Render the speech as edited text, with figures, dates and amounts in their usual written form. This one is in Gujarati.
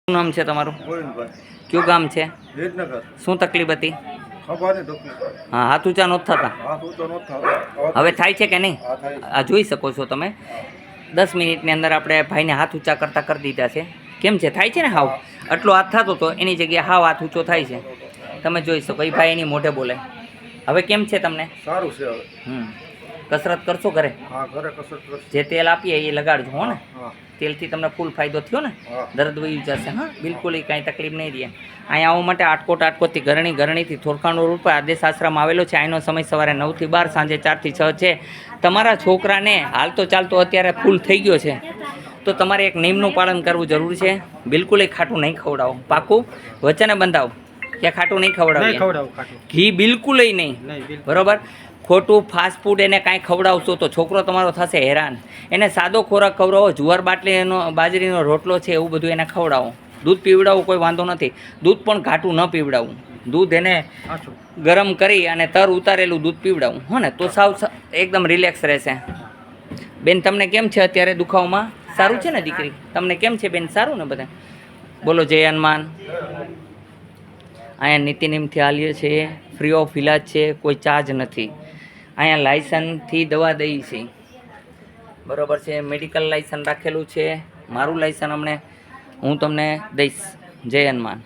શું નામ છે તમારું? ગોવિંદભાઈ. કયું ગામ છે? વિજયનગર. શું તકલીફ હતી? ખભાની તકલીફ. હા, હાથ ઊંચા નહોતા થતા. હાથ ઊંચો નહોતો થતો. હવે થાય છે કે નહીં? હા, થાય છે. આ જોઈ શકો છો તમે. 10 મિનિટની અંદર આપણે ભાઈને હાથ ઊંચા કરતા કરી દીધા છે. કેમ છે? થાય છે ને હાવ આટલો હાથ થતો હતો એની જગ્યાએ હાવ હાથ ઊંચો થાય છે. તમે જોઈ શકો. એ ભાઈ એની મોઢે બોલે. હવે કેમ છે તમને? સારું છે હવે. કસરત કરશો ઘરે? હા, ઘરે કસરત કરશું. જે તેલ આપીએ એ લગાડજો હો ને. હા. તેલથી તમને ફૂલ ફાયદો થયો ને? હા. દર્દ વહી જશે. હા, બિલકુલ એ કાંઈ તકલીફ નહીં રહે. અહીંયા આવવા માટે આટકોટથી ગરણીથી થોરખાનો રૂપ આદેશ આશ્રમ આવેલો છે. અહીંનો સમય સવારે 9 થી 12, સાંજે 4 થી 6 છે. તમારા છોકરાને હાલતો ચાલતો અત્યારે ફૂલ થઈ ગયો છે તો તમારે એક નિયમનું પાલન કરવું જરૂરી છે. બિલકુલ એ ખાટું નહીં ખવડાવો. પાકું વચને બંધાવો કે ખાટું નહીં ખવડાવો. ઘી બિલકુલ નહીં. બરોબર? ખોટું ફાસ્ટ ફૂડ એને કાંઈ ખવડાવશો તો છોકરો તમારો થશે હેરાન. એને સાદો ખોરાક ખવડાવો. જુવાર બાજરીનો રોટલો છે એવું બધું એને ખવડાવો. દૂધ પીવડાવવું કોઈ વાંધો નથી. દૂધ પણ ઘાટું ન પીવડાવવું. દૂધ એને ગરમ કરી અને તર ઉતારેલું દૂધ પીવડાવવું હો ને તો સાવ એકદમ રિલેક્સ રહેશે. બેન તમને કેમ છે અત્યારે દુખાવામાં? સારું છે ને દીકરી? તમને કેમ છે બેન? સારું ને બધા? બોલો જય હનુમાન. અહીંયા નીતિનિયમથી હાલીએ છીએ. ફ્રી ઓફ ઇલાજ છે. કોઈ ચાર્જ નથી. અહીંયા લાયસન્સથી દવા દઈએ છીએ. બરાબર છે? મેડિકલ લાયસન્સ રાખેલું છે. મારું લાયસન્સ હું તમને દઈશ. જય હનુમાન.